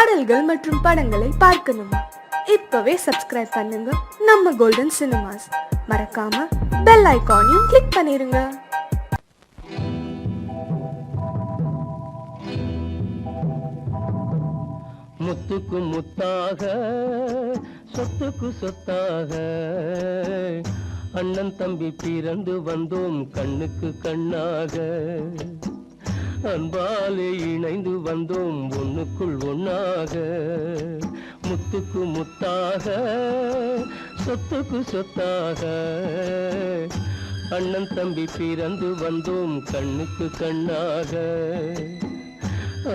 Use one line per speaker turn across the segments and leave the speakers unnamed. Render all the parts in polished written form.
பாடல்கள் மற்றும் படங்களை பார்க்கணுமா? இப்பவே சப்ஸ்கிரைப் பண்ணுங்க நம்ம கோல்டன் சினிமாஸ். மறக்காம பெல் ஐகானையும் கிளிக் பண்ணிருங்க.
முத்துக்கு முத்தாக சொத்துக்கு சொத்தாக அண்ணன் தம்பி பிறந்து வந்தோம் கண்ணுக்கு கண்ணாக. அன்பாலே இணைந்து வந்தோம் ஒண்ணுக்குள் ஒண்ணாக. முத்துக்கு முத்தாக சொத்துக்கு சொத்தாக அண்ணன் தம்பி பிறந்து வந்தோம் கண்ணுக்கு கண்ணாக.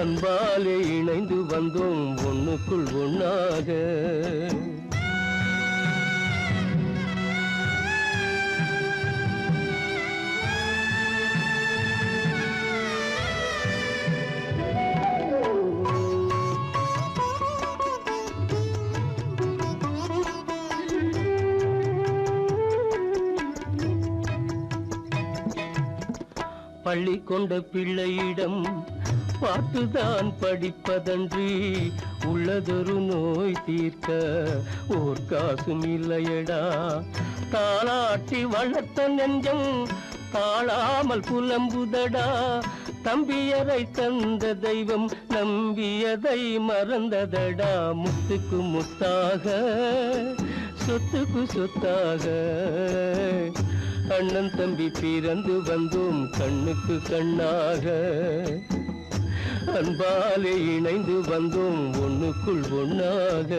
அன்பாலே இணைந்து வந்தோம் ஒண்ணுக்குள் ஒண்ணாக. பள்ளி கொண்ட பிள்ளையிடம் பார்த்துதான் படிப்பதன்றி உள்ளதொரு நோய் தீர்க்க ஓர் காசும் இல்லையடா. தாளாட்டி வளர்த்த நெஞ்சம் தாழாமல் புலம்புதடா. தம்பியரை தந்த தெய்வம் நம்பியதை மறந்ததடா. முத்துக்கு முத்தாக சொத்துக்கு சொத்தாக அண்ணன் தம்பி பிறந்து வந்தோம் கண்ணுக்கு கண்ணாக. அன்பாலே இணைந்து வந்தோம் ஒண்ணுக்குள் ஒண்ணாக.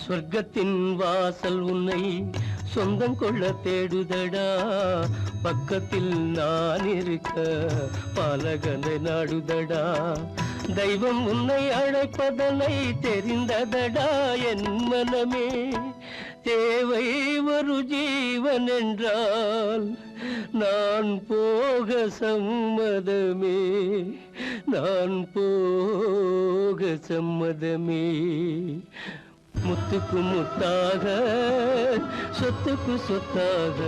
சொர்க்கத்தின் வாசல் உன்னை சொந்தம் கொள்ள தேடுதடா. பக்கத்தில் நான் இருக்க பாலகனை நாடுதடா. தெய்வம் உன்னை அழைப்பதனை தெரிந்ததடா என் மனமே. தேவை ஒரு ஜீவன் என்றால் நான் போக சம்மதமே. நான் போக சம்மதமே. முத்துக்கு முத்தாக சொத்துக்கு சொத்தாக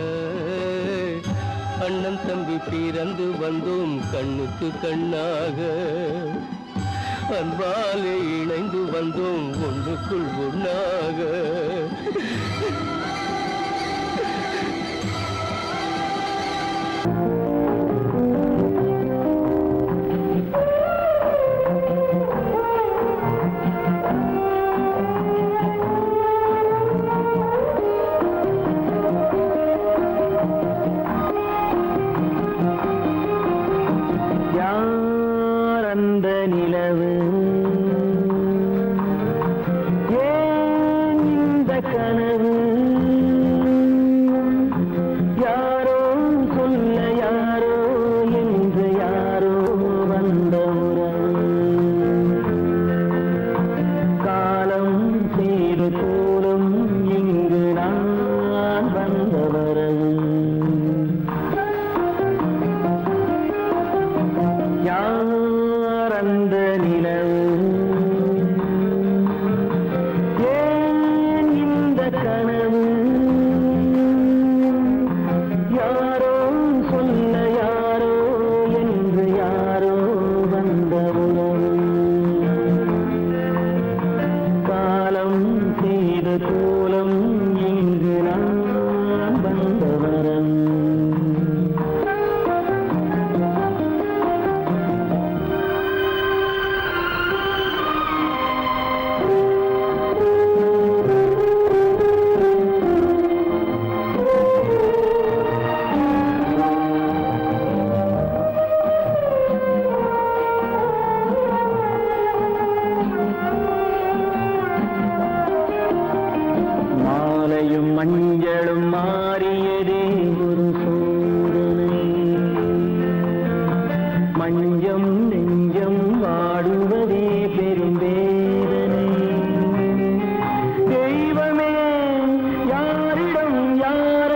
அண்ணன் தம்பி பிறந்து வந்தோம் கண்ணுக்கு கண்ணாக. அன்பாலே இணைந்து வந்தோம் ஒன்றுக்குள் ஒண்ணாக. நிலவு ஏன் இந்த கனவு? யாரோ சொல்ல யாரோ என்று யாரோ வந்த காலம் செய்து போலும் இங்கு நான் வந்தவரவு. அந்த நிலவு ஏன் இந்த கனவு? யாரோ சொல்ல யாரோ என்று யாரோ வந்த உணவு. காலம் செய்த கோலம் இங்கு நான் வந்தவரன். மஞ்சளும் மாறியதே ஒரு சோதனை. மஞ்சம் நெஞ்சம் வாடுவதே பெரும் வேதனை. தெய்வமே யாரிடம் யாரை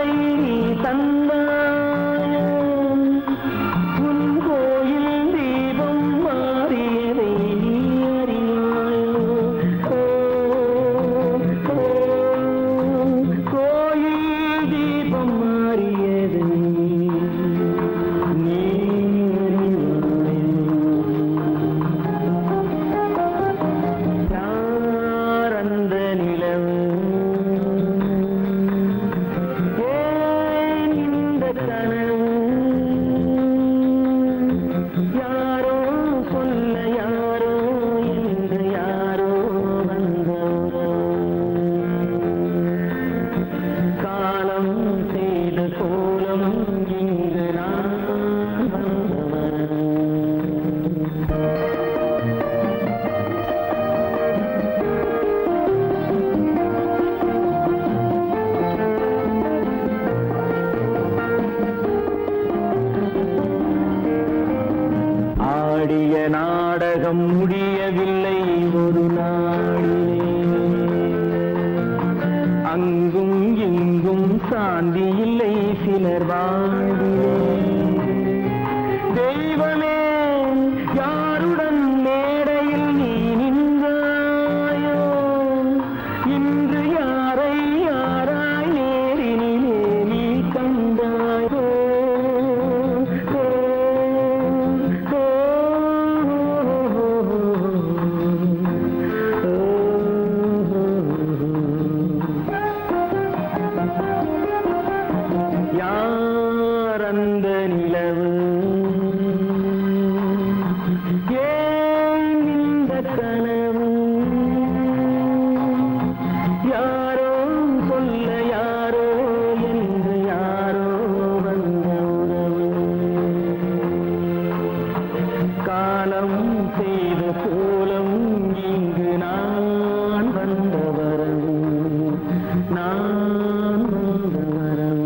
முடியவில்லை ஒரு நாளிலே. அங்கும் இங்கும் சாந்தி இல்லை சிலர் வாழ்விலே. தெய்வமே யாருடன் மேடையில் நீ நின்றாயோ, இன்று யாரை யாராய் நேரினிலே நீ கண்டாயோ. யார் அந்த நிலவு, ஏன் இந்த கனவு, யாரோ சொல்ல யாரோ என்று யாரோ வந்த உறவு. காலம் செய்த கோலம் இங்கு நான் வந்த வரவு, நான் வந்த வரவு.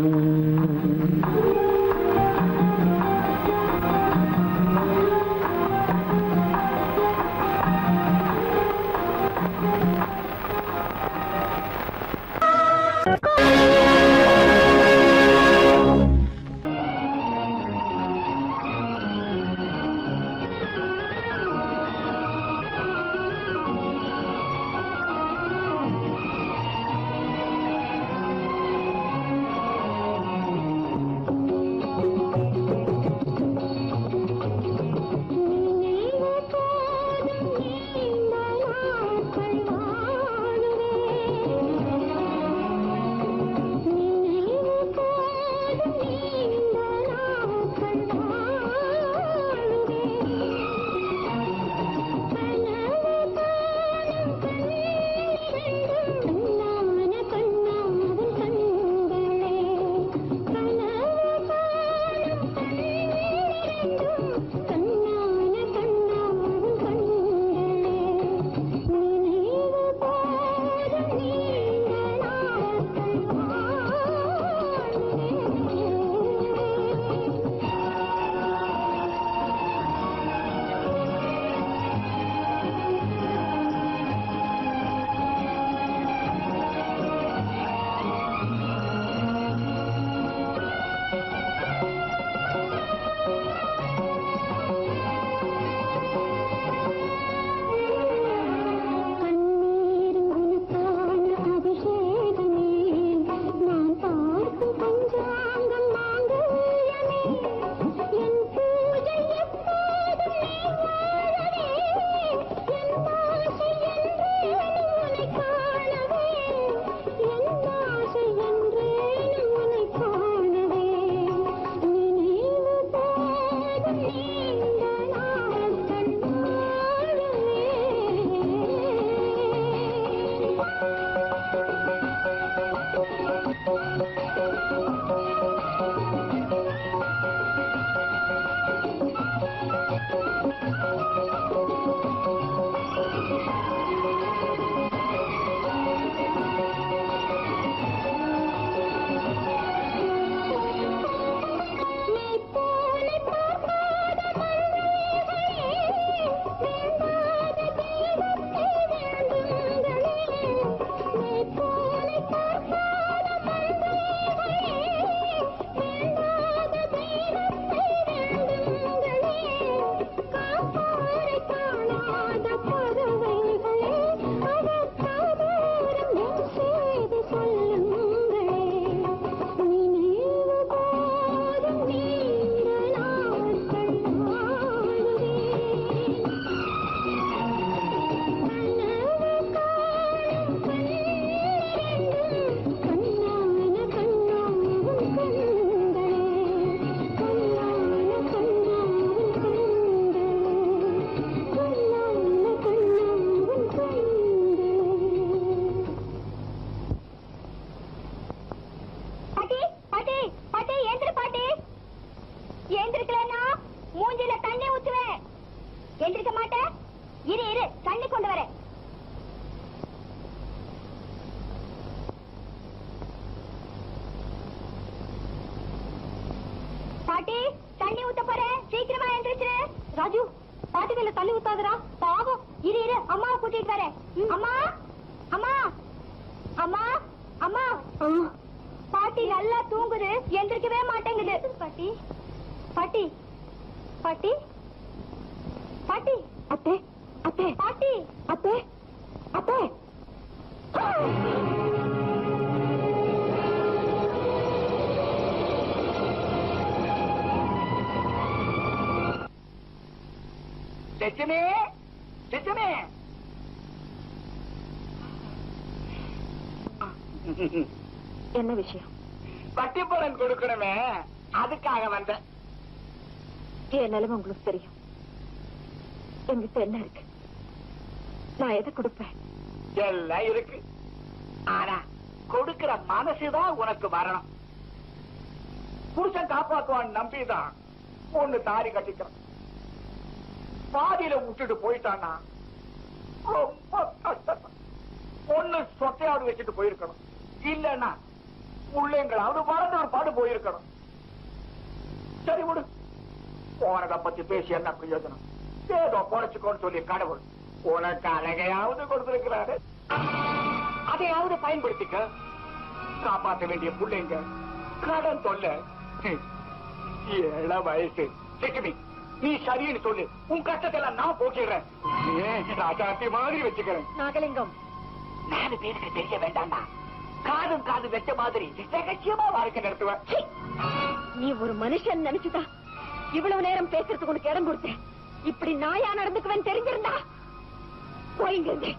எந்திரிக்க மாட்ட? இரு இரு, தண்ணி கொண்டு வரேன். பாட்டி, தண்ணி ஊத்த போறேன், சீக்கிரமா எந்திரிச்சிரு. ராஜு, பாட்டி மேல தள்ளி ஊத்தாதுடா பாவம். இரு இரு அம்மாவை கூட்டிட்டு வரேன். அம்மா அம்மா அம்மா அம்மா பாட்டி நல்லா தூங்குது, எந்திரிக்கவே மாட்டேங்குது. பாட்டி பாட்டி பாட்டி பாட்டி அத்தே அத்தே பாட்டி அத்தே அத்தே.
லட்சுமி லட்சுமி
என்ன விஷயம்?
வட்டி பலன் கொடுக்கணுமே, அதுக்காக வந்தேன்.
என் நிலைமை உங்களுக்கு தெரியும். எங்கிட்ட என்ன இருக்கு? நான் எதை கொடுப்பேன்?
எல்லாம் இருக்கு. ஆனா கொடுக்கிற மனசுதான் உனக்கு வரணும். புருஷன் காப்பாத்துவான் நம்பிதான் ஒண்ணு தாரி கட்டிக்கிறான். பாதியில விட்டுட்டு போயிட்டான்னா ரொம்ப கஷ்டம். ஒண்ணு சொத்தையாவது வச்சுட்டு போயிருக்கணும், இல்லன்னா உள்ளங்களாவது பறந்து ஒரு பாடு போயிருக்கணும். சரி விடு, போனதை பத்தி பேசி என்ன பிரயோஜனம்? ஏதோ பொழைச்சுக்கோன்னு சொல்லி கடவுள் உனக்கு அழகையாவது கொடுத்திருக்கிறாரு, அதையாவது பயன்படுத்திக்க. காப்பாற்ற வேண்டிய பிள்ளைங்க கடன் தொல்லை. ஏழ வயசு. லட்சுமி, நீ சரின்னு சொல்லு, உன் கஷ்டத்தை எல்லாம் நான் போக்கிடுறேன். ராஜாத்தி மாதிரி வச்சுக்கிறேன்.
நாகலிங்கம்,
4 பேருக்கு தெரிய வேண்டாம்டா. காதும் காது வெச்ச மாதிரி ரகசியமா வாழ்க்கை நடத்துவேன்.
நீ ஒரு மனுஷன் நினைச்சுதா இவ்வளவு நேரம் பேசுறதுக்கு உனக்கு இடம் கொடுத்தேன். இப்படி நாயா நடந்துக்குவேன் தெரிஞ்சிருந்தா போயிங்க.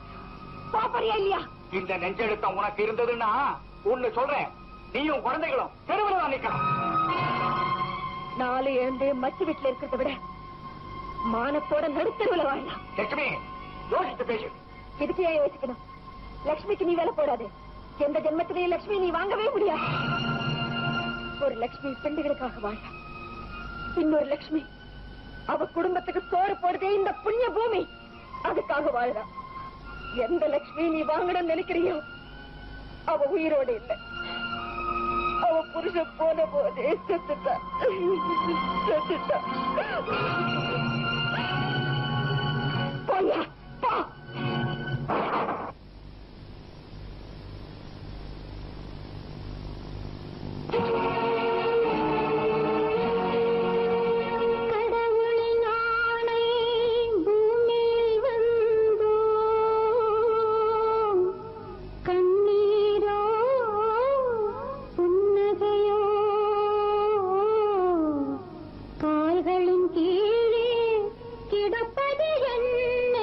பாப்பறியா இல்லையா?
இந்த நெஞ்செழுத்தம் உனக்கு இருந்ததுன்னா ஒண்ணு சொல்றேன், நீயும் குழந்தைகளும் தெருவில் தான் நிக்கணும்.
4 எழுந்து மச்சு வீட்டுல இருக்கிறத விட மானத்தோட நடுத்தருவில் வாழலாம்.
லட்சுமி, யோசித்து பேசு.
இதுக்கு ஏன் யோசிக்கணும்? லட்சுமிக்கு நீ வேலை போடாது. எந்த ஜென்மத்திலேயே லட்சுமி நீ வாங்கவே முடியாது. ஒரு லட்சுமி பெண்டுகளுக்காக வாழ, இன்னொரு லட்சுமி அவ குடும்பத்துக்கு சோறு போடுதே இந்த புண்ணிய பூமி, அதுக்காக வாழறா. எந்த லட்சுமி நீ வாங்கணும்னு நினைக்கிறியோ அவ உயிரோடு இல்லை. அவ புருஷன் போன போதே செத்துட்டா. போயா போ.
கீழே கிடப்பது என்ன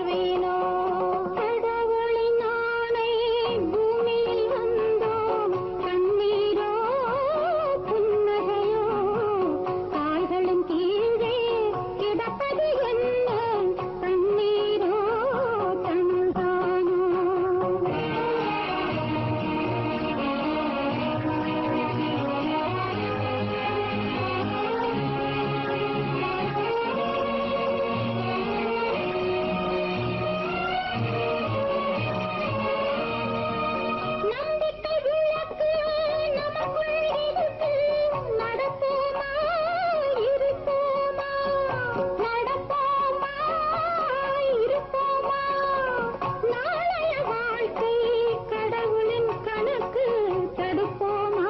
வாழ்வேனோ கடவுளின் ஆணை பூமியில் வந்தோம் கண்ணீரோ புன்னகையோ கால்களின் கீழே கிடப்பது என்ன கண்ணீரோ தனதானோ நம்பிக்கை விளக்கு நமக்குள் இருக்கு நடப்போமா இருப்போமா நடப்போமா இருப்போமா நாளைய வாழ்க்கை கடவுளின் கணக்கு தடுப்போமா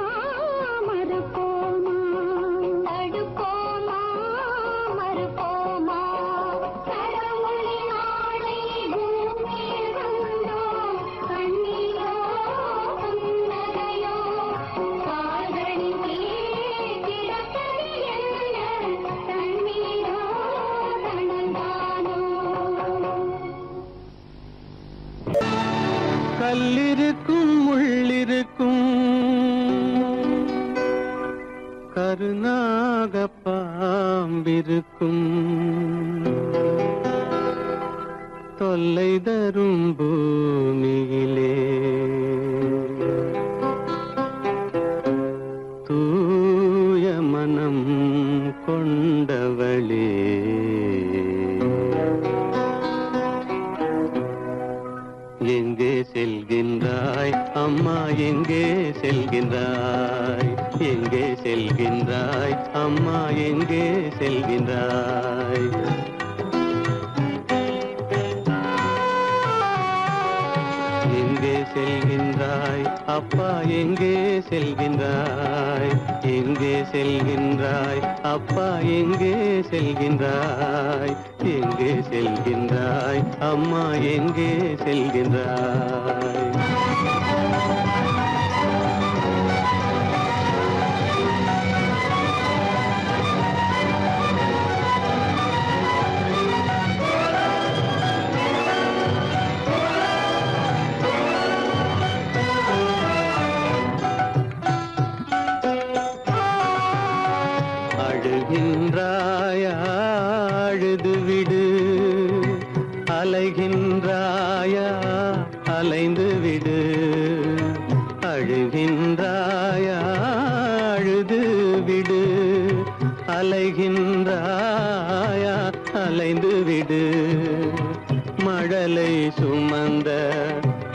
மறுப்போமா தடுப்போமா மறுப்போமா கடவுளின் ஆணை பூமியில் வந்தோம் கண்ணீரோ புன்னகையோ கால்களின் கீழே கிடப்பது என்ன தண்ணீரோ தனதானோ
கல்லிருக்கும் முள்ளிருக்கும் கருநாக பாம்பிருக்கும் தொல்லை தரும் பூமியிலே தூய மனம் கொண்டவளே எங்கே செல்கின்றாய் அம்மா எங்கே செல்கின்றாய் எங்கே செல்கின்றாய் அம்மா எங்கே செல்கின்றாய் எங்கே செல்கின்றாய் அப்பா எங்கே செல்கின்றாய் எங்கே செல்கின்றாய் அப்பா எங்கே செல்கின்றாய் எங்கே செல்கின்றாய் அம்மா எங்கே செல்கின்றாய் அழுகின்றாயா அழுது விடு அலைகின்றாயா அலைந்து விடு அழுகின்றாயா அழுது விடு அலைகின்றாயா அலைந்து விடு மழலை சுமந்த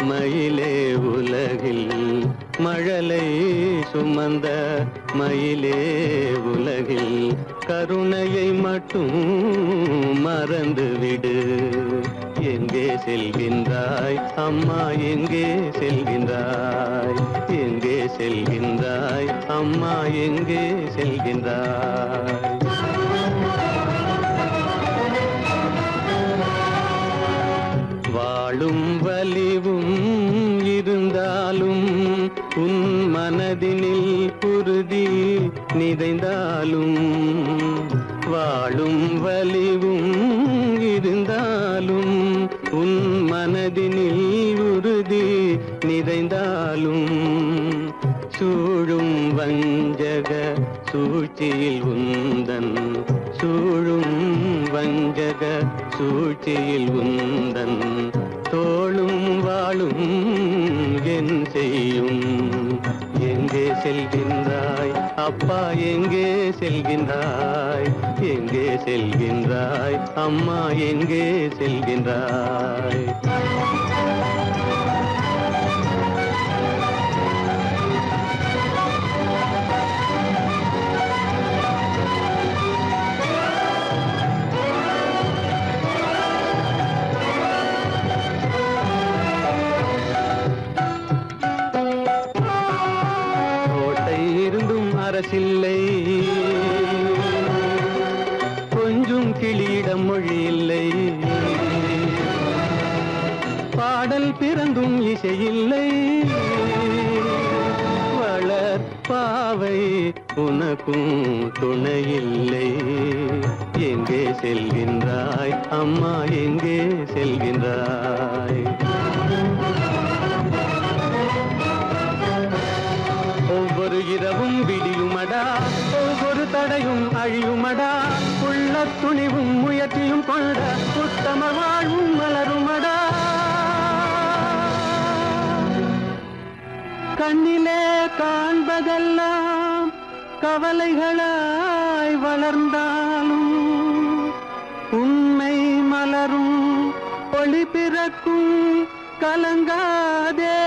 மயிலே உலகில் மழலை சுமந்த மயிலே உலகில் கருணையை மட்டும் மறந்துவிடு எங்கே செல்கின்றாய் அம்மா எங்கே செல்கின்றாய் எங்கே செல்கின்றாய் அம்மா எங்கே செல்கின்றாய் வாழும் வலிவும் இருந்தாலும் உன் மனதினில் உறுதி நிறைந்தாலும் வாழும் வலிவும் இருந்தாலும் உன் மனதினில் உறுதி நிறைந்தாலும் சூழும் வஞ்சக சூழ்ச்சியில் உந்தன் சூழும் வஞ்சக சூழ்ச்சியில் உந்தன் தோளும் வாழும் என் செய்யும் எங்கே செல்கின்றாய் அப்பா எங்கே செல்கின்றாய் எங்கே செல்கின்றாய் அம்மா எங்கே செல்கின்றாய் அரசில்லை கொஞ்சம் கிளியிடம் மொழி இல்லை பாடல் பிறந்தும் இசையில்லை வளர் பாவை உனக்கும் துணையில்லை. எங்கே செல்கின்றாய் அம்மா, எங்கே செல்கின்றாய்? ஒவ்வொரு இரவும் விடியுமடா, ஒவ்வொரு தடையும் அழியுமடா, உள்ள துணிவும் முயற்சியும் கொண்ட உத்தம வாழ்வும் மலருமடா. கண்ணிலே காண்பதெல்லாம் கவலைகளாய் வளர்ந்தாலும் உண்மை மலரும், ஒளி பிறக்கும், கலங்காதே.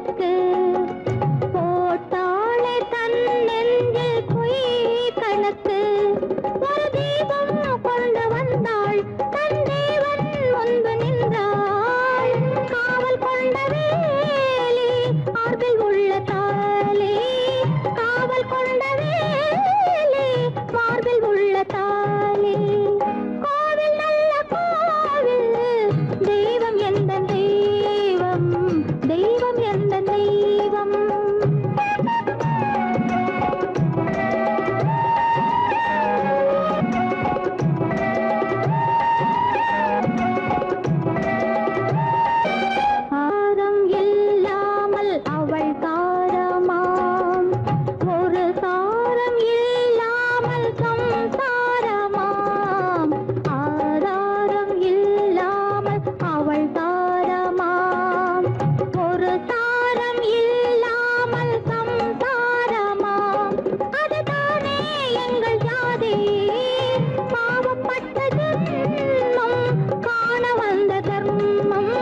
கணக்கு போட்டாளே தன் நெஞ்சில் பொய் கணக்கு ஒரு தீபம் கொண்டு வந்தாள் தன் தேவன் முன்பு நின்றாள் காவல் கொண்ட வேலி மார்பில் உள்ள தாலி காவல் கொண்ட வேலி மார்பில் உள்ள தாலி கோவில் நல்ல கோவில் தெய்வம் எந்த தெய்வம் தெய்வம் எந்த தெய்வம் ஆரம் இல்லாமல் அவள் தாரமாம் ஒரு சாரம் இல்லாமல் சம்சாரமாம் ஆதாரம் இல்லாமல் அவள் தாரமாம் ஒரு சாரம் இல்லாமல் சம்சாரமாம் அதுதானே எங்கள் ஜாதி பாவப்பட்ட ஜென்மம் காண வந்த தர்மம்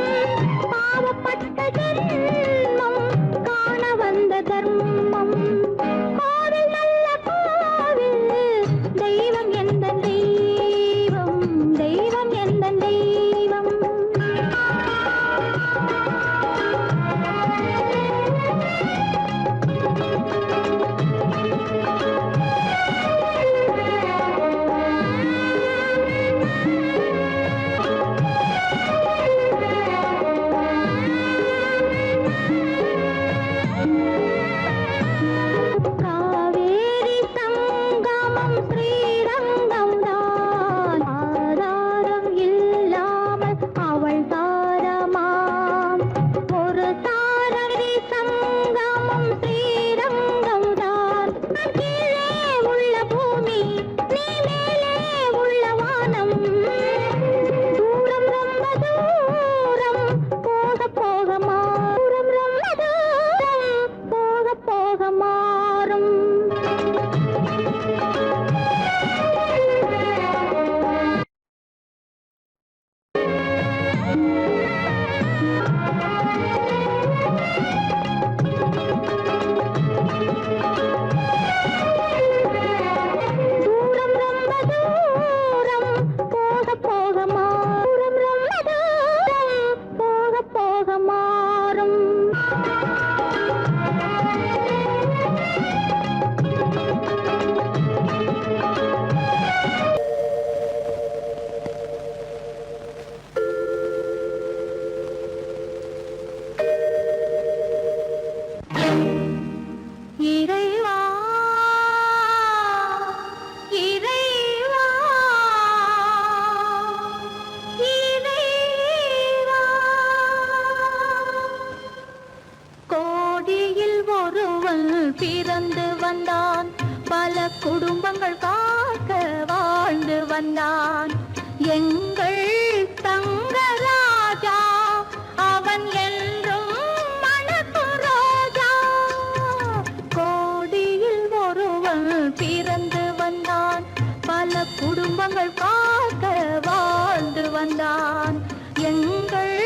பாவப்பட்ட ஜென்மம் காண வந்த தர்மம் கோவில் நல்ல கோவில் தெய்வம் எந்த தெய்வம் தெய்வம் எந்த தெய்வம் காவேரி சங்கமம் ஸ்ரீரங்கம் தான் ஆதாரம் இல்லாமல் அவள் தாரமாம் ஒரு தாரரி சங்கமம் ஸ்ரீரங்கம் தான் கீழே உள்ள பூமி நீ மேலே உள்ள வானம் தூரம் ரொம்ப தூரம் போக போக மாறும் ரொம்ப தூரம் போக போக மாறும் தூரம் ரொம்ப தூரம் போக போக மாறும் ரொம்ப தூரம் போக போக மாறும் இறைவா இறைவா இறைவா கோடியில் ஒருவன் பிறந்து வந்தான் பல குடும்பங்கள் காக்க வாழ்ந்து வந்தான் எங்கள் தங்கராஜா அவன் என்றும் மணக்கும் ரோஜா கோடியில் ஒருவன் பிறந்து வந்தான் பல குடும்பங்கள் காக்க வாழ்ந்து வந்தான் எங்கள்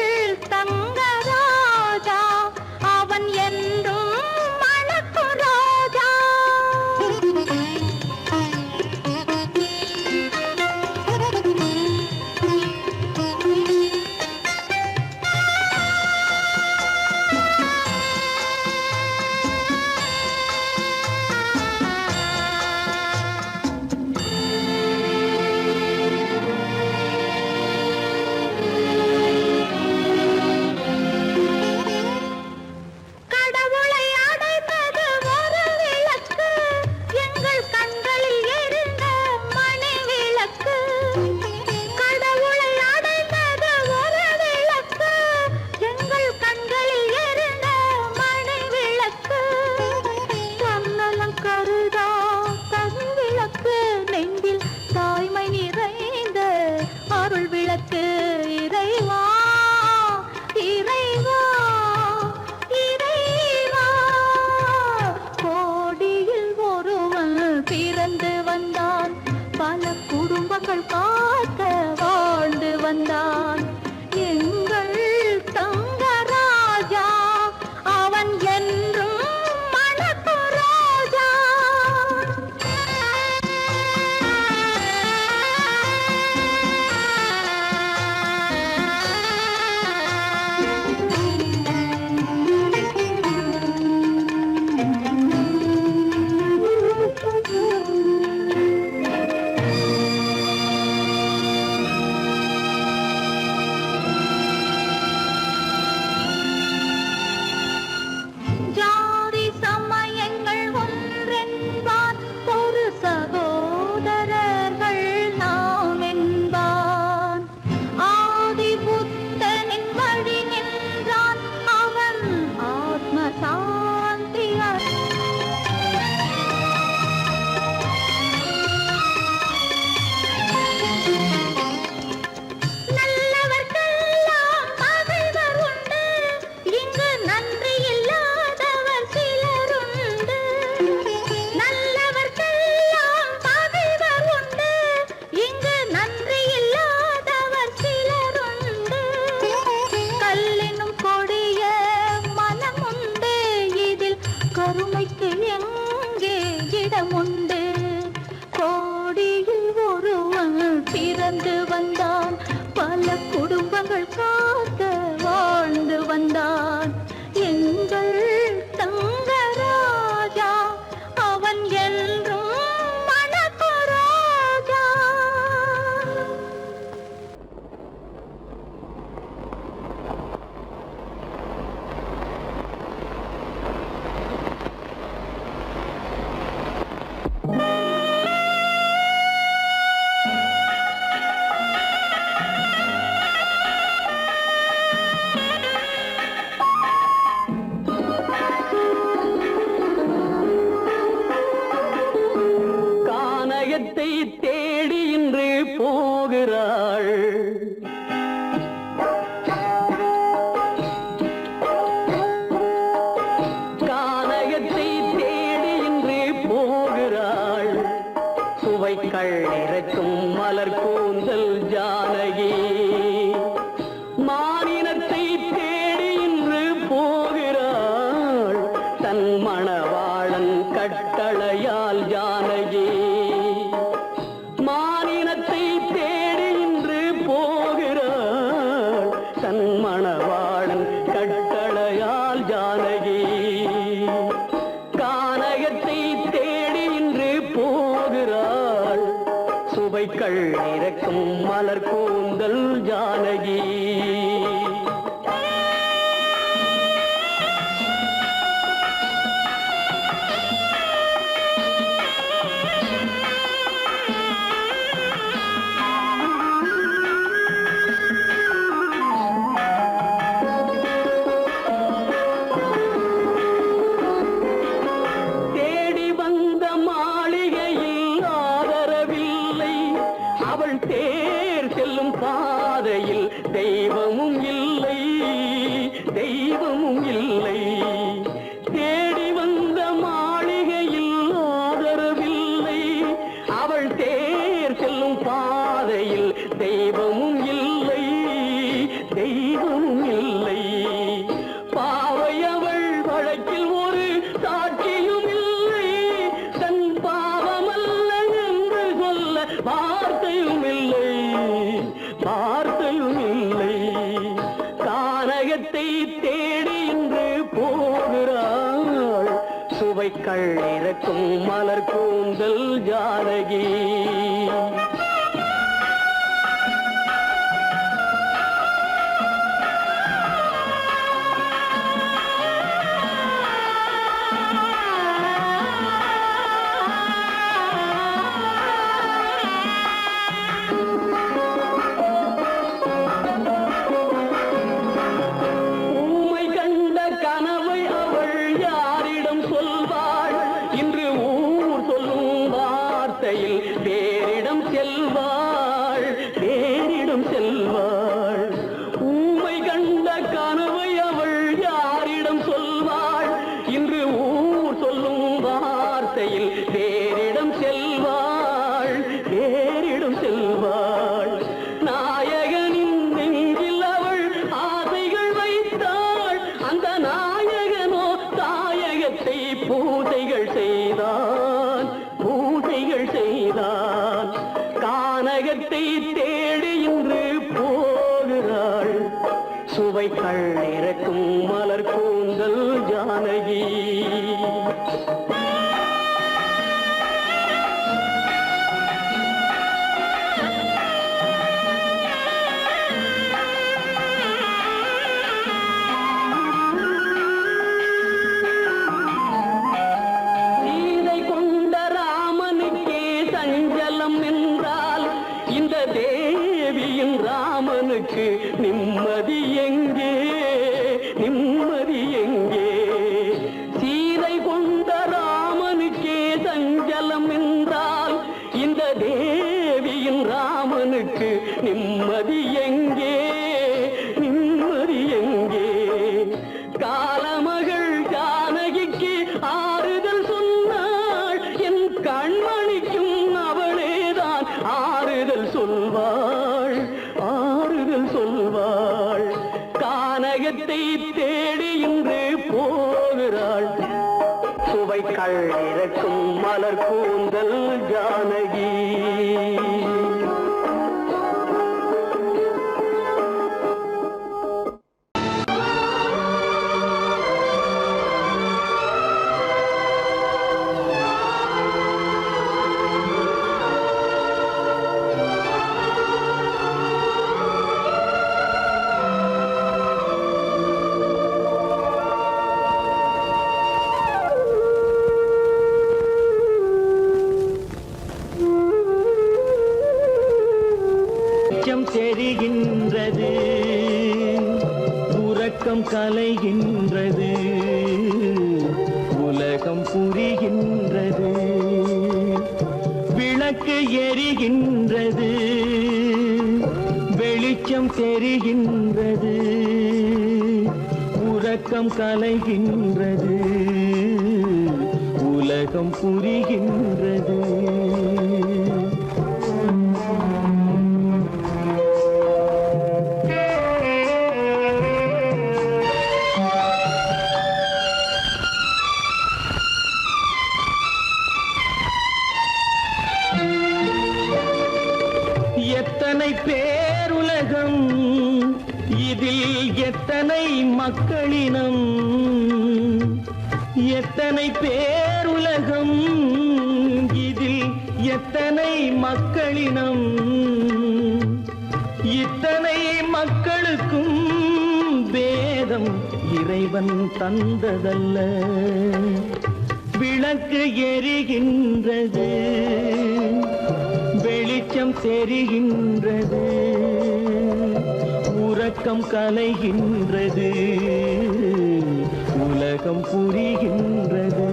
தங்கராஜா அவன் என்றும் மணக்கும் ரோஜா
சுவைக்கள் இறக்கும் மலர் கூந்தல் ஜானகி. தெய்வமும் இல்லை, தெய்வமும் இல்லை. தேடி வந்த மாளிகையில் ஆதரவில்லை, அவள் தேர் செல்லும் பாதையில் தெய்வமும் இல்லை, தெய்வமும் இல்லை. பாவை அவள் வழக்கில் ஒரு சாட்சியும் இல்லை, தன் பாவமல்ல என்று சொல்ல வார்த்தையும் இல்லை, வார்த்தையும் இல்லை. கானகத்தை தேடி இன்று போகிறாள், சுவைக்கள் இறக்கும் மலர் கூந்தல் ஜானகி. வேறிடம் செல்வாள், வேறிடம் செல்வாள். ஊமை கண்ட கனவை அவள் யாரிடம் சொல்வாள், இன்று ஊர் சொல்லும் வார்த்தையில் வேறிடம் செல்வாள், வேறிடம் செல்வாள். நாயகனின் நெஞ்சில் அவள் ஆசைகள் வைத்தாள், அந்த நாயகனோ தாயகத்தை பூசைகள் செய்தான், பூசைகள் செய்தான். கானகத்தை தேடி இன்று போகிறாள், சுவைக்கள் இறக்கும் மலர் கூந்தல் ஜானகி. ராமனுக்கு நிம்மதி எங்கே, நிம்மதி எங்கே? சீதை கொண்ட ராமனுக்கே சஞ்சலம் என்றால் இந்த தேவியின் ராமனுக்கு நிம்மதி எங்கே, நிம்மதி எங்கே? காலமகள் ஜானகிக்கு ஆறுதல் சொன்னாள், என் கண்மணிக்கும் அவளேதான் ஆறுதல் சொல்வாள், ஆறுதல் சொல்வாள். கானகத்தை தேடி இன்று போகிறாள், சுவைக்கள் இறக்கும் மலர் கூந்தல் ஜானகி. தெரிகின்றது, உறக்கம் கலைகின்றது, உலகம் புரிகின்றது. விளக்கு எரிகின்றது, வெளிச்சம் தெரிகின்றது, உறக்கம் கலைகின்றது, உலகம் புரிகின்றது. எத்தனை பேருலகம், இதில் எத்தனை மக்களினம், எத்தனை பேருலகம், இதில் எத்தனை மக்களினம் இத்தனை மக்களுக்கும் வேதம் இறைவன் தந்ததல்ல. விளக்கு எரிகின்றது, வெளிச்சம் தெரிகின்றது, உறக்கம் கலைகின்றது, உலகம் புரிகின்றது.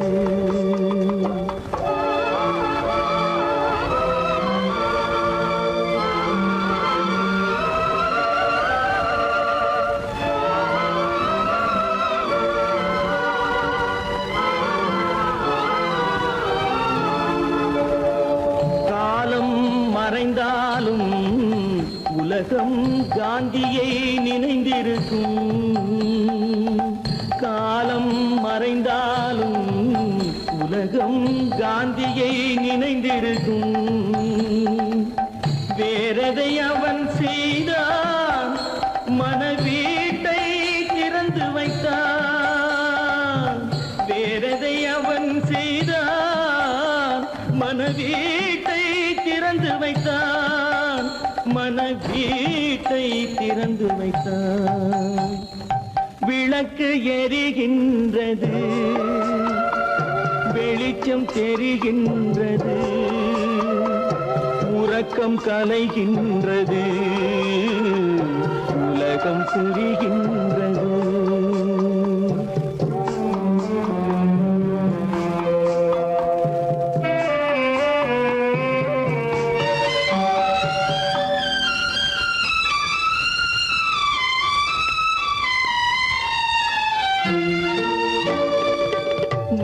மறைந்தாலும் உலகம் காந்தியை நினைந்திருக்கும். காலம் மறைந்தாலும் உலகம் காந்தியை நினைந்திருக்கும். வேறதை அவன் செய்தான், மனவீட்டை திறந்து வைத்தான். வேறதை அவன் செய்தான், மனவீட்டை திறந்து வைத்தான், மனவீட்டை திறந்து வைத்தான். விளக்கு எரிகின்றது, வெளிச்சம் தெரிகின்றது, உறக்கம் கலைகின்றது, உலகம் புரிகின்றது.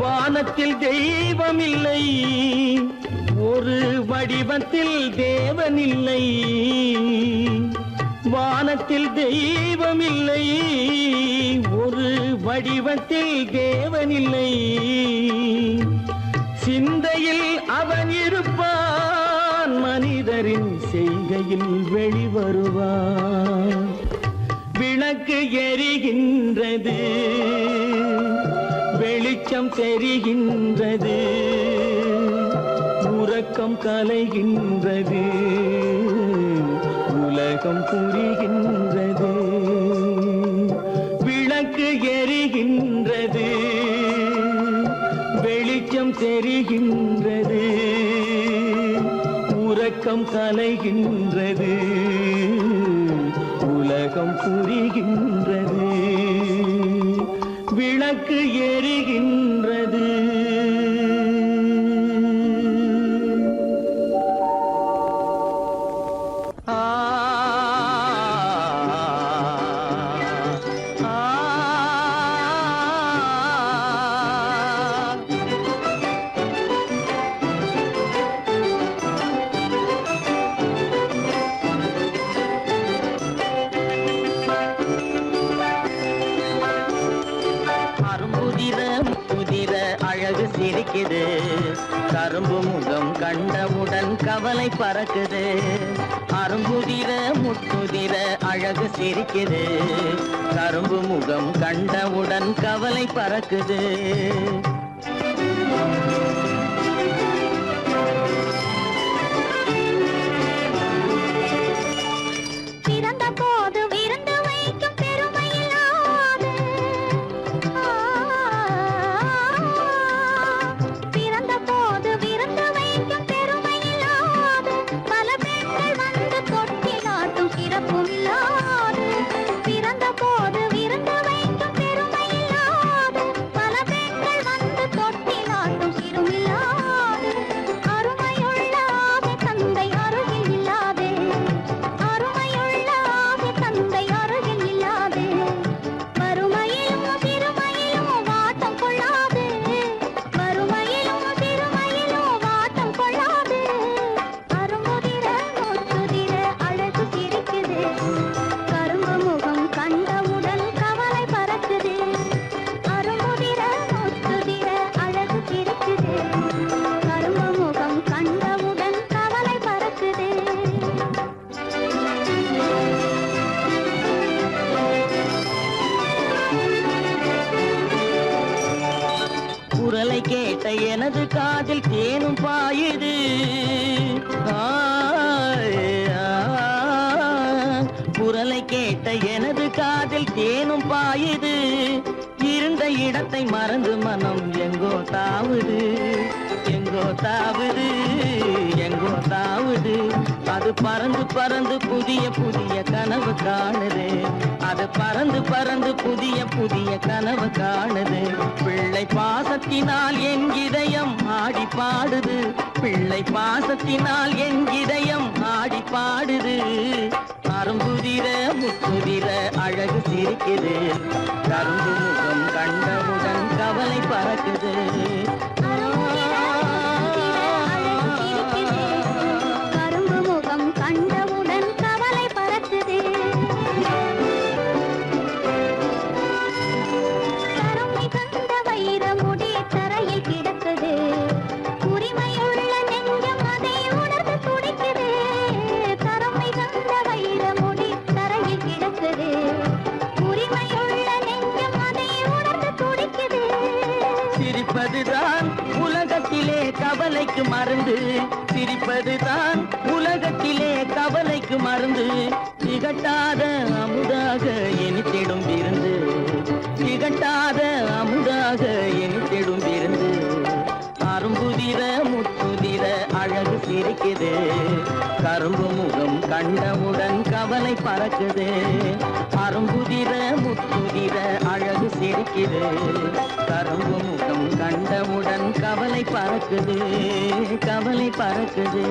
வானத்தில் தெய்வம் இல்லை, ஒரு வடிவத்தில் தேவன் இல்லை. வானத்தில் தெய்வம் இல்லை, ஒரு வடிவத்தில் தேவன் இல்லை. சிந்தையில் அவன் இருப்பான், மனிதரின் செய்கையில் வெளிவருவான். விளக்கு எரிகின்றது, வெளிச்சம் தெரிகின்றது, உறக்கம் கலைகின்றது, உலகம் புரிகின்றது. விளக்கு எரிகின்றது, வெளிச்சம் தெரிகின்றது, உறக்கம் கலைகின்றது, உலகம் புரிகின்றது. விளக்கு எரிகின்றது. சிரிக்குது, கரும்பு முகம் கண்டவுடன் கவலை பறக்குது. அரும்புதிர முத்துதிர அழகு சிரிக்குது, கரும்பு முகம் கண்டவுடன் கவலை பறக்குது.
சிறு
குரலை கேட்ட எனது காதில் தேனும் பாயுது. குரலை கேட்ட எனது காதில் தேனும் பாயுது. இருந்த இடத்தை மறந்து மனம் எங்கோ தாவுது, எங்கோ தாவுது, எங்கோ தாவுது. அது பறந்து பறந்து புதிய புதிய கனவு காணுது. அது பறந்து பறந்து புதிய புதிய கனவு காணுது. பிள்ளை பாசத்தினால் என் இதயம் ஆடி பாடுது. பிள்ளை பாசத்தினால் என் இதயம் ஆடி பாடுது. அரும்புதிர முத்துதிர அழகு சிரிக்குது. கரும்பு முகம் கண்டவுடன் கவலை பறக்குது.
கரும்பு முகம் கண்டவுடன் கவலை பறக்குது. கருமை கண்ட வைர முடி தரையில் கிடக்குது. உரிமையுள்ள நெஞ்சம் அதை உணர்ந்து துடிக்குது. கருமை கண்ட வைர முடி தரையில் கிடக்குது. உரிமையுள்ள நெஞ்சம் அதை உணர்ந்து துடிக்குது.
சிரிப்பதுதான் உலகத்திலே கவலைக்கு மருந்து. சிரிப்பதுதான் உலகத்திலே கவலைக்கு மருந்து. திகட்டாத அமுதாக இனித்திடும் விருந்து. திகட்டாத அமுதாக இனித்திடும் விருந்து. அரும்புதிர முத்துதிர அழகு சிரிக்குது. கரும்பு முகம் கண்டவுடன் கவலை பறக்குது. அரும்புதிர முத்துதிர அழகு சிரிக்குது. கரும்பு முகம் கண்டவுடன் கவலை பறக்குது, கவலை பறக்குது.